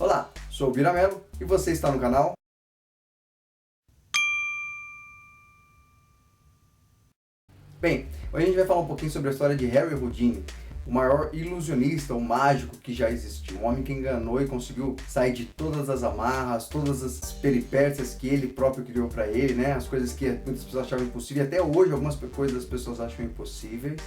Olá, sou o Bira Mello e você está no canal. Bem, hoje a gente vai falar um pouquinho sobre a história de Harry Houdini, o maior ilusionista, o mágico que já existiu, um homem que enganou e conseguiu sair de todas as amarras, todas as peripécias que ele próprio criou para ele, né? As coisas que muitas pessoas achavam impossíveis, até hoje algumas coisas as pessoas acham impossíveis,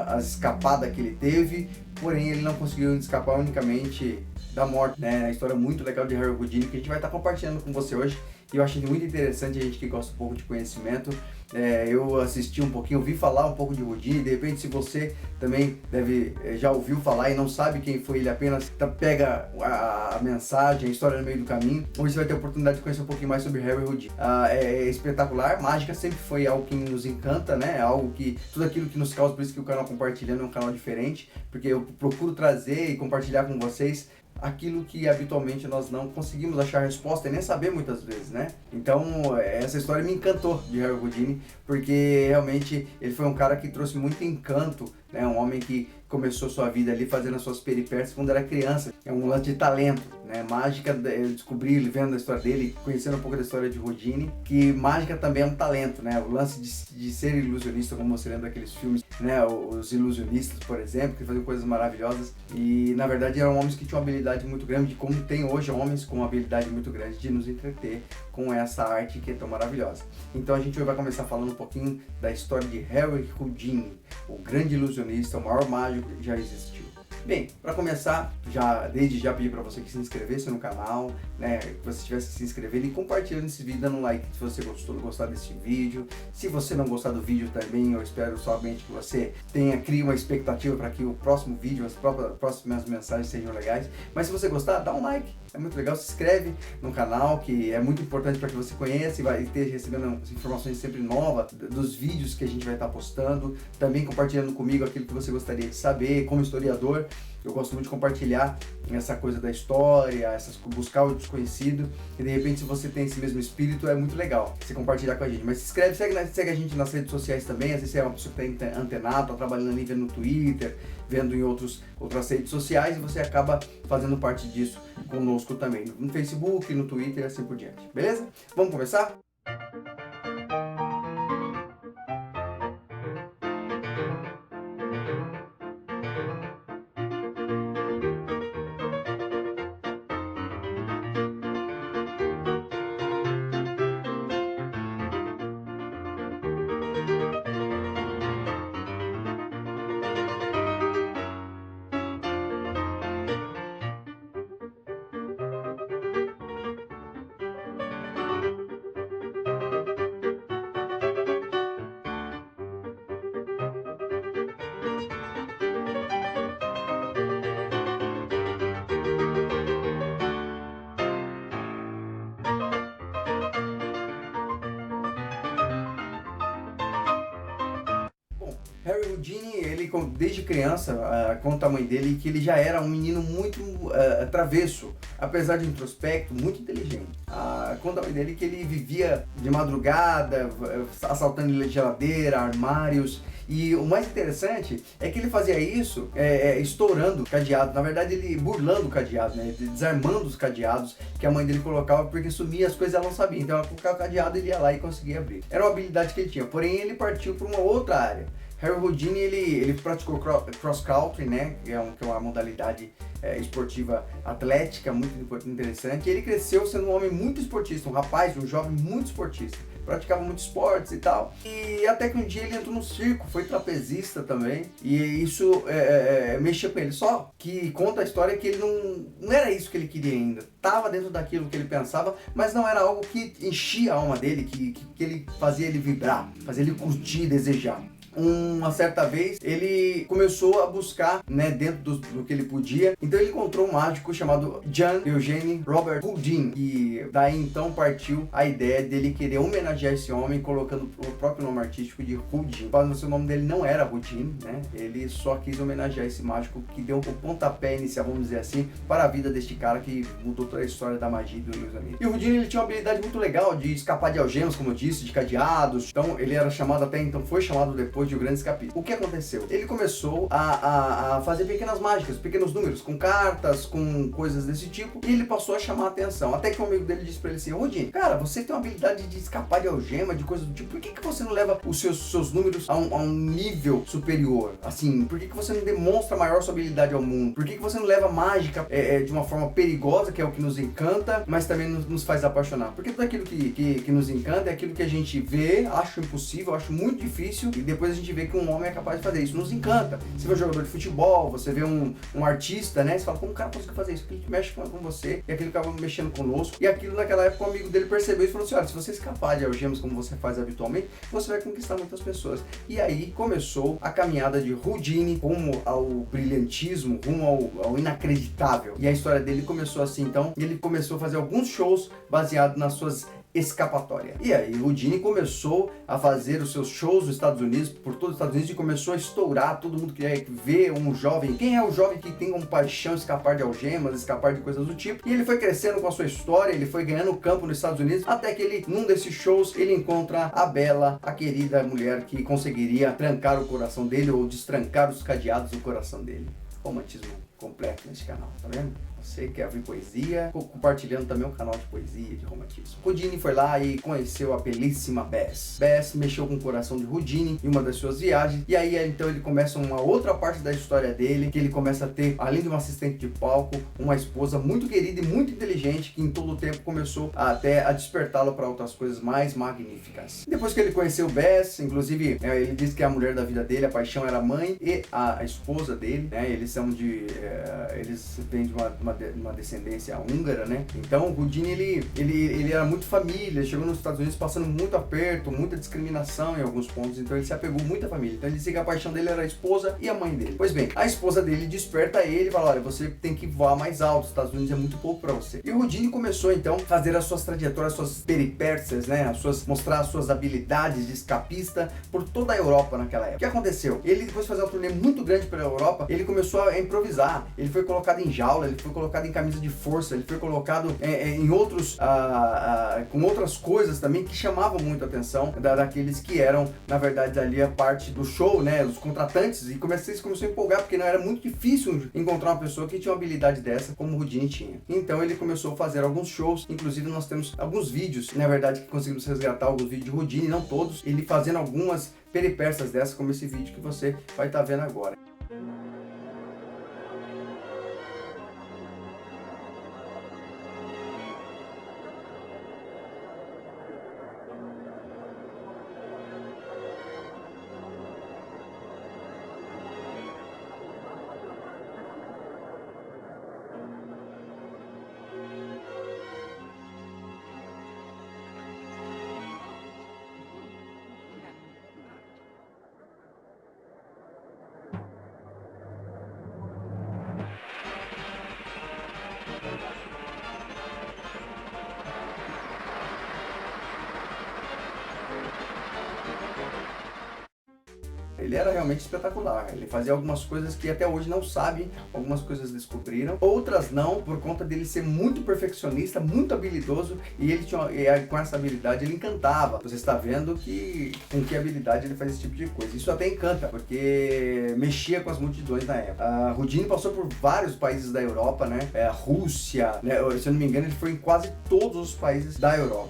as escapadas que ele teve, porém ele não conseguiu escapar unicamente da morte, né? A história muito legal de Harry Houdini que a gente vai estar compartilhando com você hoje. E eu achei muito interessante, a gente que gosta um pouco de conhecimento. Eu assisti um pouquinho, ouvi falar um pouco de Houdini. De repente, se você também já ouviu falar e não sabe quem foi ele, apenas pega a mensagem, a história no meio do caminho, hoje você vai ter a oportunidade de conhecer um pouquinho mais sobre Harry Houdini. É espetacular, mágica sempre foi algo que nos encanta, né? Algo que, tudo aquilo que nos causa, por isso que o canal Compartilhando é um canal diferente, porque eu procuro trazer e compartilhar com vocês aquilo que habitualmente nós não conseguimos achar resposta e nem saber muitas vezes, né? Então, essa história me encantou de Harry Houdini, porque realmente ele foi um cara que trouxe muito encanto, né? Um homem que começou sua vida ali fazendo as suas peripécias quando era criança. É um lance de talento, né? Mágica, eu descobri vendo a história dele, conhecendo um pouco da história de Houdini, que mágica também é um talento, né? O lance de ser ilusionista, como você lembra daqueles filmes, né? Os ilusionistas, por exemplo, que faziam coisas maravilhosas e, na verdade, eram homens que tinham uma habilidade muito grande, como tem hoje homens com uma habilidade muito grande de nos entreter com essa arte que é tão maravilhosa. Então a gente vai começar falando um pouquinho da história de Harry Houdini, o grande ilusionista, o maior mágico que já existiu. Bem, para começar, desde já pedi para você que se inscrevesse no canal, né, que você estivesse se inscrevendo e compartilhando esse vídeo, dando um like se você gostar desse vídeo. Se você não gostar do vídeo também, eu espero somente que você crie uma expectativa para que o próximo vídeo, as próximas mensagens sejam legais. Mas se você gostar, dá um like, é muito legal, se inscreve no canal, que é muito importante para que você conheça e vai esteja recebendo informações sempre novas dos vídeos que a gente vai estar postando, também compartilhando comigo aquilo que você gostaria de saber, como historiador. Eu gosto muito de compartilhar essa coisa da história, buscar o desconhecido, e de repente se você tem esse mesmo espírito é muito legal você compartilhar com a gente. Mas se inscreve, segue a gente nas redes sociais também, às vezes você é uma pessoa que está antenado, está trabalhando ali, vendo no Twitter, vendo em outras redes sociais, e você acaba fazendo parte disso conosco também, no Facebook, no Twitter e assim por diante. Beleza? Vamos começar? Harry Houdini, ele desde criança, conta a mãe dele que ele já era um menino muito travesso, apesar de introspecto, muito inteligente. Conta a mãe dele que ele vivia de madrugada, assaltando geladeira, armários. E o mais interessante é que ele fazia isso estourando cadeados, na verdade ele burlando o cadeado, né? Desarmando os cadeados que a mãe dele colocava, porque sumia as coisas e ela não sabia. Então ela colocava o cadeado e ele ia lá e conseguia abrir. Era uma habilidade que ele tinha, porém ele partiu para uma outra área. Harry Houdini, ele praticou cross country, né, que é uma modalidade esportiva atlética muito interessante. E ele cresceu sendo um homem muito esportista, um jovem muito esportista. Praticava muitos esportes e tal. E até que um dia ele entrou no circo, foi trapezista também. E isso mexia com ele. Só que conta a história que ele não era isso que ele queria ainda. Tava dentro daquilo que ele pensava, mas não era algo que enchia a alma dele, que ele fazia ele vibrar, fazia ele curtir, desejar. Uma certa vez ele começou a buscar, né, dentro do que ele podia. Então ele encontrou um mágico chamado John Eugene Robert Houdin, e daí então partiu a ideia dele querer homenagear esse homem colocando o próprio nome artístico de Houdin. Mas o nome dele não era Houdin, né? Ele só quis homenagear esse mágico que deu o pontapé inicial, vamos dizer assim, para a vida deste cara que mudou toda a história da magia e do ilusionismo. E o Houdin, ele tinha uma habilidade muito legal de escapar de algemas, como eu disse, de cadeados. Então ele era chamado, até então foi chamado depois hoje o grande escapista. O que aconteceu? Ele começou a fazer pequenas mágicas, pequenos números, com cartas, com coisas desse tipo, e ele passou a chamar a atenção. Até que um amigo dele disse pra ele assim: Rodinho, cara, você tem uma habilidade de escapar de algema, de coisas do tipo, por que você não leva os seus números a um nível superior? Assim, por que você não demonstra maior sua habilidade ao mundo? Por que você não leva mágica de uma forma perigosa, que é o que nos encanta, mas também nos faz apaixonar? Porque tudo aquilo que nos encanta é aquilo que a gente vê, acho impossível, acho muito difícil, e depois a gente vê que um homem é capaz de fazer isso. Nos encanta. Você vê um jogador de futebol, você vê um artista, né? Você fala, como o cara conseguiu fazer isso? Aquilo que mexe com você, e aquilo que acaba mexendo conosco. E aquilo naquela época o amigo dele percebeu e falou assim: olha, se você escapar de algemas como você faz habitualmente, você vai conquistar muitas pessoas. E aí começou a caminhada de Houdini rumo ao brilhantismo, rumo ao inacreditável. E a história dele começou assim, então, ele começou a fazer alguns shows baseados nas suas escapatória. E aí o Houdini começou a fazer os seus shows nos Estados Unidos, por todos os Estados Unidos, e começou a estourar. Todo mundo queria ver um jovem. Quem é o jovem que tem como paixão escapar de algemas, escapar de coisas do tipo? E ele foi crescendo com a sua história, ele foi ganhando campo nos Estados Unidos, até que ele, num desses shows, ele encontra a Bela, a querida mulher que conseguiria trancar o coração dele ou destrancar os cadeados do coração dele. Romantismo completo nesse canal, tá vendo? Você quer ouvir poesia, compartilhando também um canal de poesia, de romantismo. Houdini foi lá e conheceu a belíssima Bess. Bess mexeu com o coração de Houdini em uma das suas viagens, e aí então ele começa uma outra parte da história dele, que ele começa a ter, além de uma assistente de palco, uma esposa muito querida e muito inteligente, que em todo o tempo começou até a despertá-lo para outras coisas mais magníficas. Depois que ele conheceu Bess, inclusive, ele disse que a mulher da vida dele, a paixão, era a mãe e a esposa dele, né? Eles são eles vêm de uma descendência húngara, né? Então o Houdini, ele era muito família, chegou nos Estados Unidos passando muito aperto, muita discriminação em alguns pontos, então ele se apegou muito à família. Então ele dizia que a paixão dele era a esposa e a mãe dele. Pois bem, a esposa dele desperta ele e fala: olha, você tem que voar mais alto, os Estados Unidos é muito pouco para você. E o Houdini começou então a fazer as suas trajetórias, as suas peripécias, né? Mostrar as suas habilidades de escapista por toda a Europa naquela época. O que aconteceu? Ele, depois de fazer uma turnê muito grande pela Europa, ele começou a improvisar. Ele foi colocado em jaula, ele foi colocado em camisa de força, ele foi colocado em outros, com outras coisas também que chamavam muito a atenção daqueles que eram, na verdade, ali a parte do show, né, os contratantes, e começou a empolgar, porque não era muito difícil encontrar uma pessoa que tinha uma habilidade dessa, como o Houdini tinha. Então ele começou a fazer alguns shows, inclusive nós temos alguns vídeos, na verdade, que conseguimos resgatar alguns vídeos de Houdini, não todos, ele fazendo algumas peripécias dessas, como esse vídeo que você vai estar vendo agora. Ele era realmente espetacular, ele fazia algumas coisas que até hoje não sabem, algumas coisas descobriram, outras não, por conta dele ser muito perfeccionista, muito habilidoso, e ele tinha, com essa habilidade ele encantava. Você está vendo com que habilidade ele faz esse tipo de coisa. Isso até encanta, porque mexia com as multidões na época. Houdini passou por vários países da Europa, né? Rússia, né? Se eu não me engano, ele foi em quase todos os países da Europa.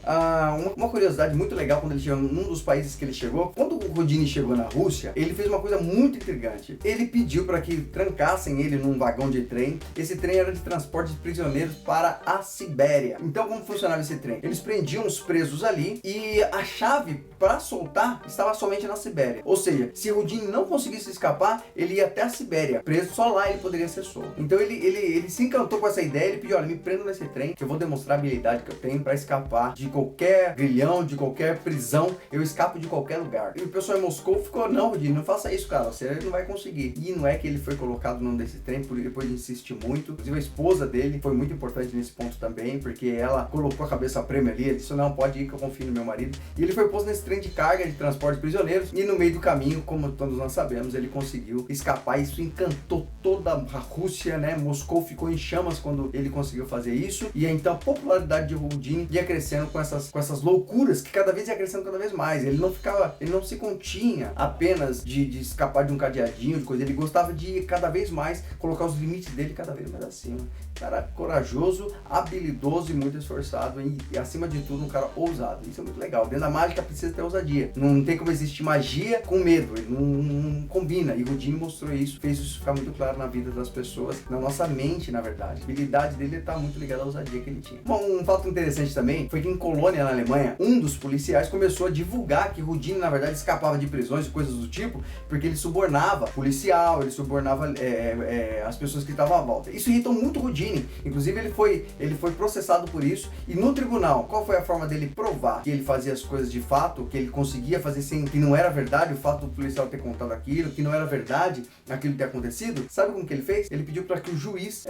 Uma curiosidade muito legal, quando ele chegou num dos países que ele chegou, quando o Houdini chegou na Rússia, ele fez uma coisa muito intrigante. Ele pediu para que trancassem ele num vagão de trem. Esse trem era de transporte de prisioneiros para a Sibéria. Então, como funcionava esse trem? Eles prendiam os presos ali e a chave para soltar estava somente na Sibéria. Ou seja, se Houdini não conseguisse escapar, ele ia até a Sibéria. Preso, só lá ele poderia ser solto. Então ele se encantou com essa ideia. Ele pediu: olha, me prenda nesse trem que eu vou demonstrar a habilidade que eu tenho para escapar de qualquer grilhão, de qualquer prisão. Eu escapo de qualquer lugar. E o pessoal em Moscou ficou: não, Houdini, não faça isso, cara, você não vai conseguir. E não é que ele foi colocado num desse trem, depois de insistir muito. Inclusive a esposa dele foi muito importante nesse ponto também, porque ela colocou a cabeça a prêmio ali. Ele disse: não, pode ir que eu confio no meu marido. E ele foi posto nesse trem de carga de transporte de prisioneiros, e no meio do caminho, como todos nós sabemos, ele conseguiu escapar. Isso encantou toda a Rússia, né? Moscou ficou em chamas quando ele conseguiu fazer isso. E então a popularidade de Houdini ia crescendo com essas loucuras, que cada vez ia crescendo cada vez mais. Ele não se continha apenas de escapar de um cadeadinho, de coisa. Ele gostava de cada vez mais colocar os limites dele cada vez mais acima. Cara corajoso, habilidoso e muito esforçado e acima de tudo um cara ousado. Isso é muito legal. Dentro da mágica precisa ter ousadia. Não tem como existir magia com medo. Não combina. E o Houdini mostrou isso, fez isso ficar muito claro na vida das pessoas, na nossa mente, na verdade. A habilidade dele está muito ligada à ousadia que ele tinha. Bom, um fato interessante também foi que em Colônia, na Alemanha, um dos policiais começou a divulgar que Houdini, na verdade, escapava de prisões e coisas do tipo, porque ele subornava policial, ele subornava as pessoas que estavam à volta. Isso irritou muito Houdini. Inclusive ele foi processado por isso, e no tribunal, qual foi a forma dele provar que ele fazia as coisas de fato, que ele conseguia fazer sem, que não era verdade o fato do policial ter contado aquilo, que não era verdade aquilo ter acontecido? Sabe como que ele fez? Ele pediu para que o juiz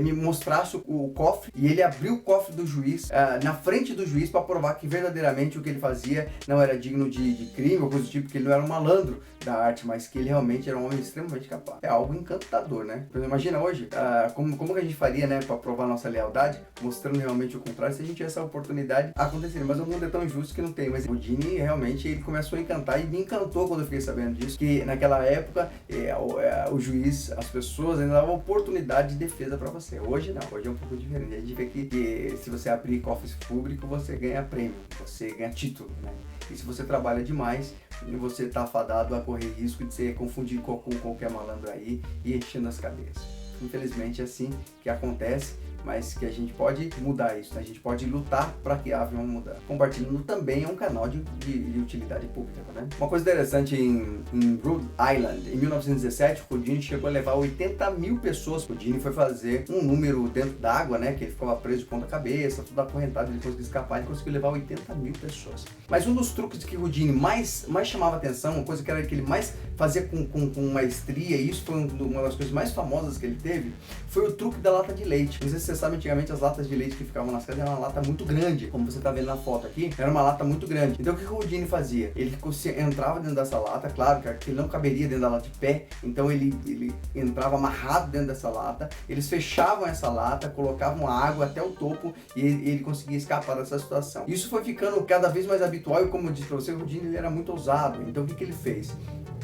me mostrasse o cofre, e ele abriu o cofre do juiz na frente do juiz para provar que verdadeiramente o que ele fazia não era digno de crime ou coisa do tipo, que ele não era um malandro da arte, mas que ele realmente era um homem extremamente capaz. É algo encantador, né? Então, imagina hoje, como que a gente faria, né, para provar nossa lealdade, mostrando realmente o contrário, se a gente tivesse essa oportunidade aconteceria. Mas o mundo é tão injusto que não tem. Mas o Houdini realmente ele começou a encantar, e me encantou quando eu fiquei sabendo disso, que naquela época o juiz, as pessoas ainda davam oportunidade de defesa para você. Hoje não, hoje é um pouco diferente. A gente vê que se você abrir cofres públicos, você ganha prêmio, você ganha título, né? E se você trabalha demais, você está afadado a correr risco de ser confundido com qualquer malandro aí e enchendo as cadeias. Infelizmente é assim que acontece, mas que a gente pode mudar isso, né? A gente pode lutar para que haja uma mudança. Compartilhando também é um canal de utilidade pública, tá vendo? Uma coisa interessante em Rhode Island, em 1917, o Houdini chegou a levar 80 mil pessoas. O Houdini foi fazer um número dentro d'água, né? Que ele ficava preso de ponta cabeça, tudo acorrentado, ele conseguiu escapar, ele conseguiu levar 80 mil pessoas. Mas um dos truques que o Houdini mais chamava atenção, uma coisa que ele mais fazia com maestria, e isso foi uma das coisas mais famosas que ele teve, foi o truque da lata de leite. Não sei se você sabe, antigamente as latas de leite que ficavam nas casas era uma lata muito grande, como você está vendo na foto aqui, era uma lata muito grande. Então o que o Houdini fazia? Ele entrava dentro dessa lata, claro que ele não caberia dentro da lata de pé, então ele entrava amarrado dentro dessa lata, eles fechavam essa lata, colocavam água até o topo e ele conseguia escapar dessa situação. Isso foi ficando cada vez mais habitual, e como eu disse para você, o Houdini ele era muito ousado. Então o que ele fez?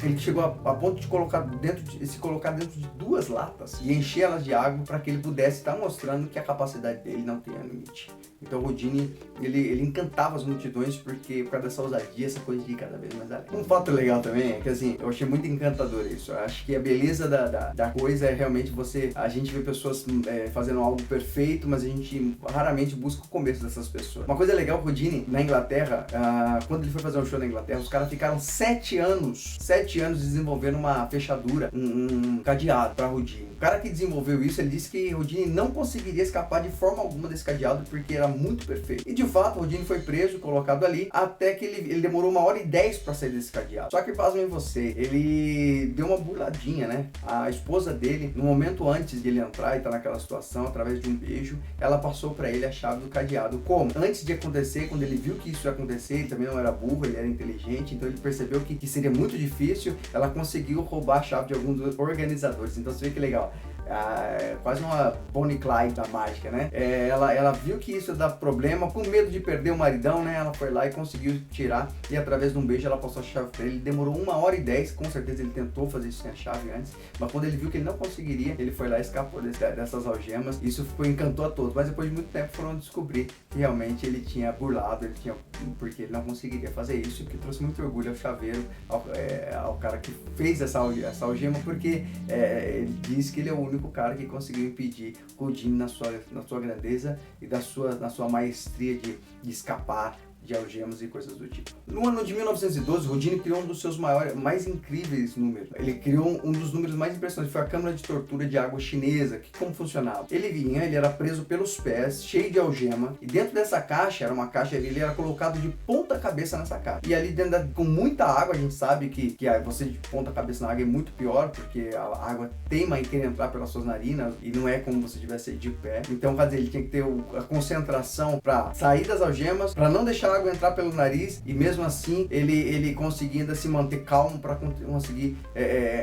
Ele chegou a ponto de se colocar dentro de 2 latas e encher elas de água para que ele pudesse estar mostrando que a capacidade dele não tinha limite. Então o Houdini, ele encantava as multidões por causa dessa ousadia, essa coisa de ir cada vez mais além. Um fato legal também é que, assim, eu achei muito encantador isso. Eu acho que a beleza da coisa é realmente a gente vê pessoas fazendo algo perfeito, mas a gente raramente busca o começo dessas pessoas. Uma coisa legal, o Houdini, na Inglaterra, quando ele foi fazer um show na Inglaterra, os caras ficaram 7 anos desenvolvendo uma fechadura, um cadeado para Houdini. O cara que desenvolveu isso, ele disse que Houdini não conseguiria escapar de forma alguma desse cadeado, porque era muito perfeito. E de fato, Houdini foi preso, colocado ali, até que ele demorou 1h10 para sair desse cadeado. Só que, pasmem você, ele deu uma burladinha, né? A esposa dele, no momento antes de ele entrar e estar naquela situação, através de um beijo, ela passou para ele a chave do cadeado. Como? Antes de acontecer, quando ele viu que isso ia acontecer, ele também não era burro, ele era inteligente, então ele percebeu que seria muito difícil, ela conseguiu roubar a chave de alguns dos organizadores. Então você vê que legal. Quase uma Bonnie Clyde da mágica, né? Ela viu que isso ia dar problema, com medo de perder o maridão, né? Ela foi lá e conseguiu tirar, e através de um beijo ela passou a chave pra ele. Demorou 1h10, com certeza ele tentou fazer isso sem a chave antes, mas quando ele viu que ele não conseguiria, ele foi lá e escapou dessas algemas. Isso encantou a todos, mas depois de muito tempo foram descobrir que realmente ele tinha burlado, porque ele não conseguiria fazer isso, e que trouxe muito orgulho ao chaveiro, ao cara que fez essa algema, porque ele diz que ele é o único cara que conseguiu impedir Houdini na sua grandeza e na sua maestria de escapar de algemas e coisas do tipo. No ano de 1912, Houdini criou um dos seus mais incríveis números. Ele criou um dos números mais impressionantes, foi a câmara de tortura de água chinesa, que como funcionava? Ele era preso pelos pés, cheio de algema, e dentro dessa caixa, era uma caixa, ele era colocado de ponta cabeça nessa caixa. E ali dentro, com muita água, a gente sabe que você de ponta cabeça na água é muito pior, porque a água teima em querer entrar pelas suas narinas, e não é como você tivesse de pé. Então, quer dizer, ele tinha que ter a concentração para sair das algemas, para não deixar a água entrar pelo nariz e mesmo assim ele conseguia ainda se manter calmo para conseguir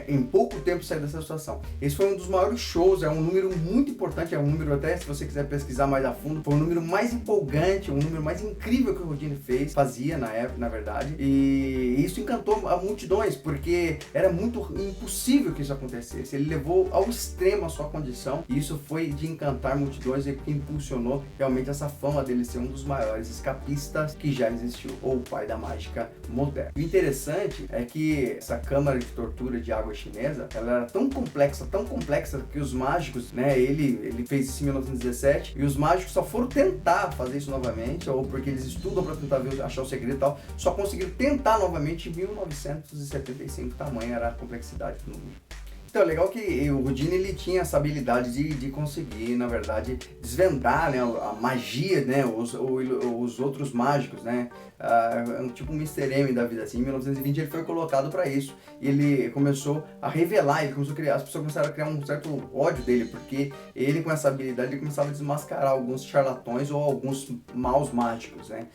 em pouco tempo sair dessa situação. Esse foi um dos maiores shows, é um número muito importante, é um número até, se você quiser pesquisar mais a fundo, foi o número mais empolgante, um número mais incrível que o Houdini fazia na época, na verdade, e isso encantou a multidões, porque era muito impossível que isso acontecesse. Ele levou ao extremo a sua condição, e isso foi de encantar multidões e que impulsionou realmente essa fama dele ser um dos maiores escapistas que já existiu, ou o pai da mágica moderna. O interessante é que essa câmara de tortura de água chinesa, ela era tão complexa que os mágicos, né, ele fez isso em 1917 e os mágicos só foram tentar fazer isso novamente, ou porque eles estudam para tentar achar o segredo e tal, só conseguiram tentar novamente em 1975, tamanha era a complexidade do número. Então é legal que o Houdini ele tinha essa habilidade de conseguir, na verdade, desvendar, né, a magia, né, os outros mágicos, né, tipo um Mr. M da vida assim. Em 1920 ele foi colocado para isso e ele começou a revelar, as pessoas começaram a criar um certo ódio dele, porque ele com essa habilidade ele começava a desmascarar alguns charlatões ou alguns maus mágicos, né.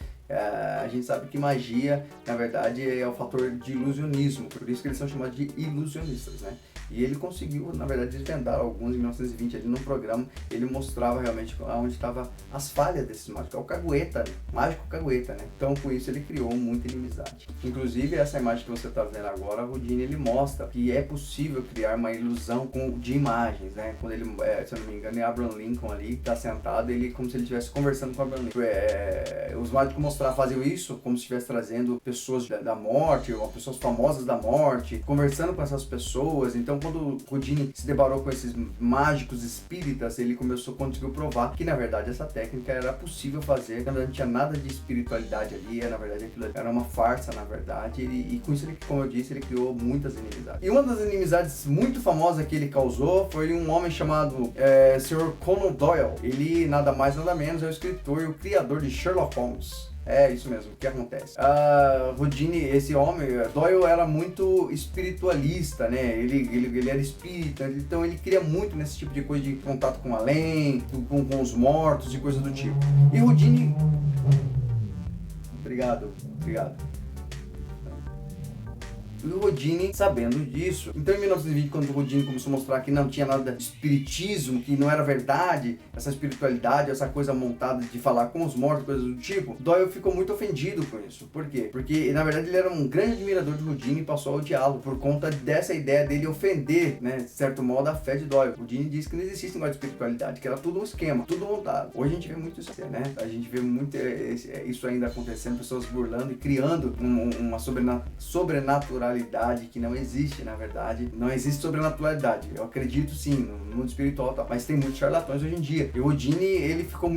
A gente sabe que magia, na verdade, é o fator de ilusionismo, por isso que eles são chamados de ilusionistas, né? E ele conseguiu, na verdade, desvendar alguns em 1920 ali no programa. Ele mostrava realmente onde estavam as falhas desses mágicos. É o cagueta, mágico cagueta, né? Então, com isso, ele criou muita inimizade. Inclusive, essa imagem que você está vendo agora, o Houdini, ele mostra que é possível criar uma ilusão de imagens, né? Quando ele, se eu não me engano, é Abraham Lincoln ali, está sentado, ele como se ele estivesse conversando com Abraham Lincoln. Os mágicos faziam isso como se estivesse trazendo pessoas da morte, ou pessoas famosas da morte, conversando com essas pessoas. Então, quando o Houdini se deparou com esses mágicos espíritas, ele conseguiu provar que, na verdade, essa técnica era possível fazer, na verdade, não tinha nada de espiritualidade ali, na verdade, aquilo era uma farsa, na verdade, e com isso, ele, como eu disse, ele criou muitas inimizades. E uma das inimizades muito famosas que ele causou foi um homem chamado Sr. Conan Doyle. Ele, nada mais, nada menos, é o escritor e o criador de Sherlock Holmes. É isso mesmo, o que acontece? Houdini, esse homem, Doyle era muito espiritualista, né? Ele era espírita, então ele queria muito nesse tipo de coisa de contato com o além, com os mortos e coisa do tipo. E Houdini... Obrigado. E o Houdini sabendo disso. Então em 1920, quando o Houdini começou a mostrar que não tinha nada de espiritismo, que não era verdade, essa espiritualidade, essa coisa montada de falar com os mortos, coisas do tipo, Doyle ficou muito ofendido com isso. Por quê? Porque na verdade ele era um grande admirador do Houdini e passou a odiá-lo por conta dessa ideia dele ofender, né, de certo modo, a fé de Doyle. O Houdini disse que não existia esse negócio de espiritualidade, que era tudo um esquema, tudo montado. Hoje a gente vê muito isso, né? A gente vê muito isso ainda acontecendo, pessoas burlando e criando uma sobrenaturalidade que não existe, na verdade. Não existe sobrenaturalidade. Eu acredito sim no mundo espiritual, tá? Mas tem muitos charlatões hoje em dia. E o Houdini, ele ficou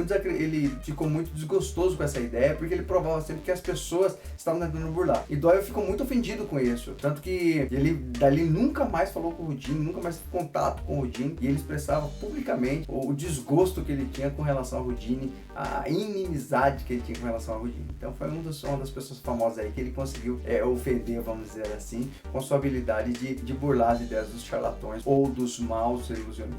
muito desgostoso com essa ideia, porque ele provava sempre que as pessoas estavam tentando burlar. E Doyle ficou muito ofendido com isso. Tanto que ele dali nunca mais falou com o Houdini, nunca mais teve contato com o Houdini, e ele expressava publicamente o desgosto que ele tinha com relação ao Houdini, a inimizade que ele tinha com relação ao Houdini. Então foi uma das pessoas famosas aí que ele conseguiu ofender, vamos dizer assim, com sua habilidade de burlar as ideias dos charlatões ou dos maus ilusionistas.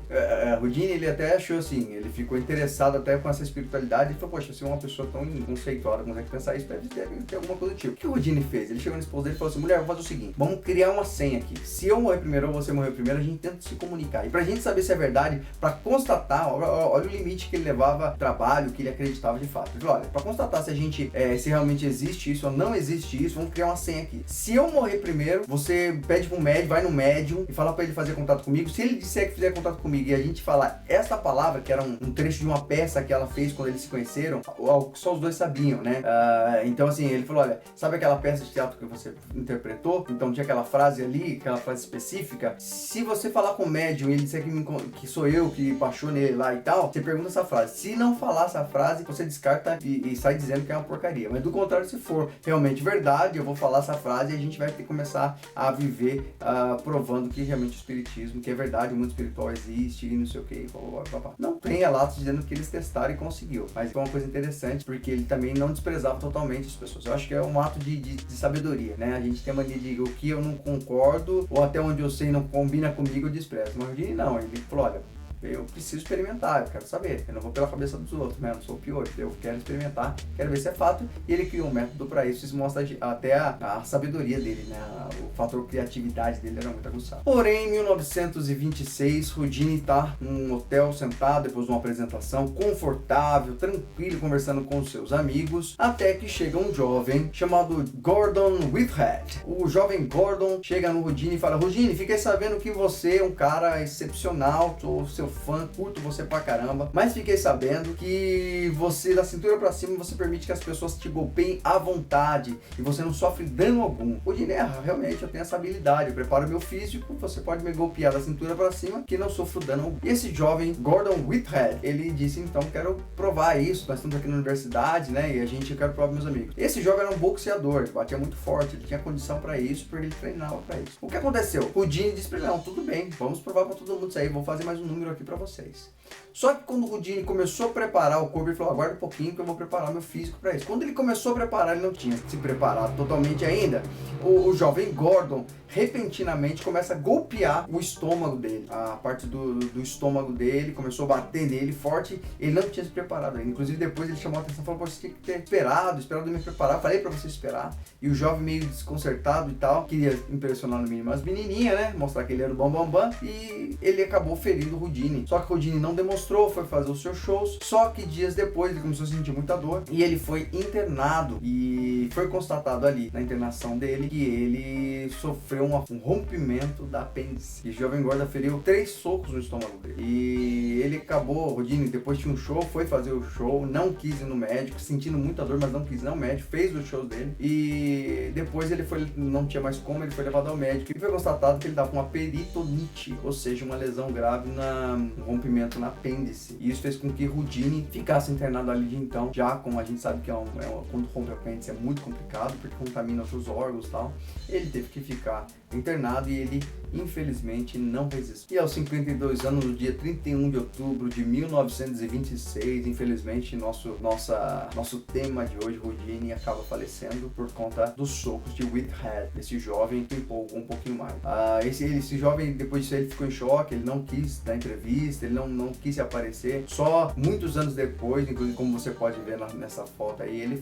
Houdini, ele até achou assim, ele ficou interessado até com essa espiritualidade e falou, poxa, se uma pessoa tão inconceituada consegue pensar isso, deve ter alguma coisa do tipo. O que o Houdini fez? Ele chegou na esposa dele e falou assim, mulher, vamos fazer o seguinte, vamos criar uma senha aqui. Se eu morrer primeiro ou você morrer primeiro, a gente tenta se comunicar. E pra gente saber se é verdade, pra constatar, olha o limite que ele levava, trabalho, que ele acreditava de fato. Ele falou, olha, pra constatar se realmente existe isso ou não existe isso, vamos criar uma senha aqui. Se eu morrer primeiro, você pede pro médium, vai no médium e fala pra ele fazer contato comigo. Se ele disser que fizer contato comigo e a gente falar essa palavra, que era um trecho de uma peça que ela fez quando eles se conheceram, algo que só os dois sabiam, né? Então assim, ele falou, olha, sabe aquela peça de teatro que você interpretou? Então tinha aquela frase ali, aquela frase específica. Se você falar com o médium e ele disser que sou eu que baixou nele lá e tal, você pergunta essa frase. Se não falar essa frase, você descarta e sai dizendo que é uma porcaria. Mas do contrário, se for realmente verdade, eu vou falar essa frase e a gente vai ter que começar a viver provando que realmente o espiritismo, que é verdade, o mundo espiritual existe e não sei o que. Não tem relatos dizendo que eles testaram e conseguiu. Mas foi uma coisa interessante, porque ele também não desprezava totalmente as pessoas. Eu acho que é um ato de sabedoria, né? A gente tem a mania de o que eu não concordo, ou até onde eu sei não combina comigo, eu desprezo. Mas o Houdini não, ele falou, olha, eu preciso experimentar, eu quero saber. Eu não vou pela cabeça dos outros, né? Eu não sou o pior, eu quero experimentar, quero ver se é fato. E ele criou um método para isso, isso mostra até a sabedoria dele, né? O fator criatividade dele era muito aguçado. Porém, em 1926, Houdini tá num hotel sentado depois de uma apresentação, confortável, tranquilo, conversando com os seus amigos, até que chega um jovem chamado Gordon Whithead. O jovem Gordon chega no Houdini e fala: Houdini, fiquei sabendo que você é um cara excepcional, sou seu fã, curto você pra caramba, mas fiquei sabendo que você, da cintura pra cima, você permite que as pessoas te golpeiem à vontade e você não sofre dano algum. Houdini, realmente eu tenho essa habilidade, eu preparo meu físico, você pode me golpear da cintura pra cima que não sofro dano algum. E esse jovem Gordon Whithead, ele disse: então, quero provar isso, nós estamos aqui na universidade, né, e eu quero provar meus amigos. Esse jovem era um boxeador, ele batia muito forte, ele tinha condição pra isso, porque ele treinava pra isso. O que aconteceu? Houdini disse pra ele: não, tudo bem, vamos provar pra todo mundo isso aí, vou fazer mais um número aqui pra vocês. Só que quando o Houdini começou a preparar o corpo, ele falou: aguarda um pouquinho que eu vou preparar meu físico pra isso. Quando ele começou a preparar, ele não tinha se preparado totalmente ainda, o jovem Gordon repentinamente começa a golpear o estômago dele, a parte do estômago dele, começou a bater nele forte, ele não tinha se preparado ainda. Inclusive depois ele chamou a atenção e falou: pô, você tinha que ter esperado me preparar, falei pra você esperar. E o jovem meio desconcertado e tal, queria impressionar no mínimo as menininhas, né, mostrar que ele era o bambambam, e ele acabou ferindo o Houdini. Só que o Houdini não demonstrou, foi fazer os seus shows, só que dias depois ele começou a sentir muita dor e ele foi internado, e foi constatado ali na internação dele que ele sofreu um rompimento da apêndice. E o jovem Gordon feriu 3 socos no estômago dele. E ele acabou, o Houdini, depois tinha um show, foi fazer o show, não quis ir no médico, sentindo muita dor, mas não quis ir ao médico, fez os shows dele. E depois ele foi, não tinha mais como, ele foi levado ao médico e foi constatado que ele estava com uma peritonite, ou seja, uma lesão grave um rompimento na apêndice. E isso fez com que Houdini ficasse internado ali de então, já como a gente sabe que quando rompe a apêndice é muito complicado, porque contamina outros órgãos e tal. Ele teve que ficar internado e ele infelizmente não resistiu. E aos 52 anos, no dia 31 de outubro de 1926, infelizmente nosso tema de hoje, Houdini, acaba falecendo por conta dos socos de Whithead, esse jovem que empolgou um pouquinho mais. Esse jovem, depois disso, ele ficou em choque, ele não quis dar entrevista, ele não quis se aparecer. Só muitos anos depois, inclusive como você pode ver nessa foto aí, ele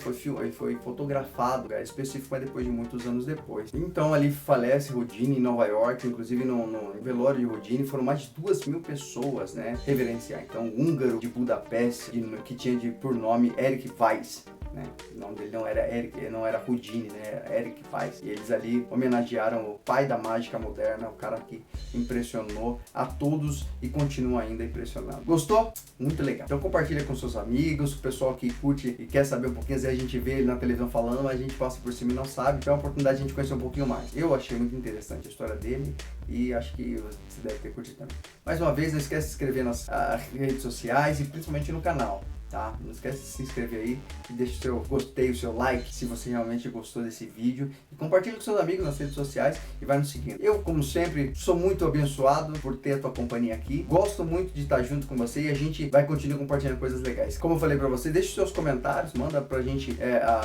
foi fotografado, específico, mas depois de muitos anos depois. Então ali falece Houdini em Nova York, inclusive no velório de Houdini foram mais de 2.000 pessoas, né, reverenciar. Então, o húngaro de Budapeste, que tinha por nome Eric Weiss, né? O nome dele não era Eric, não era Houdini, né? Era Eric Weiss. E eles ali homenagearam o pai da mágica moderna, o cara que impressionou a todos e continua ainda impressionando. Gostou? Muito legal. Então compartilha com seus amigos, o pessoal que curte e quer saber um pouquinho. Às vezes a gente vê ele na televisão falando, mas a gente passa por cima e não sabe. Então é uma oportunidade de a gente conhecer um pouquinho mais. Eu achei muito interessante a história dele e acho que você deve ter curtido também. Mais uma vez, não esquece de se inscrever nas redes sociais e principalmente no canal. Tá? Não esquece de se inscrever aí e deixa o seu gostei, o seu like se você realmente gostou desse vídeo, e compartilha com seus amigos nas redes sociais e vai nos seguindo. Eu, como sempre, sou muito abençoado por ter a tua companhia aqui, gosto muito de estar junto com você e a gente vai continuar compartilhando coisas legais. Como eu falei pra você, deixa os seus comentários, manda pra gente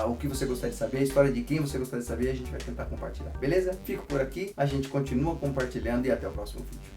o que você gostaria de saber, a história de quem você gostaria de saber, a gente vai tentar compartilhar, beleza? Fico por aqui, a gente continua compartilhando e até o próximo vídeo.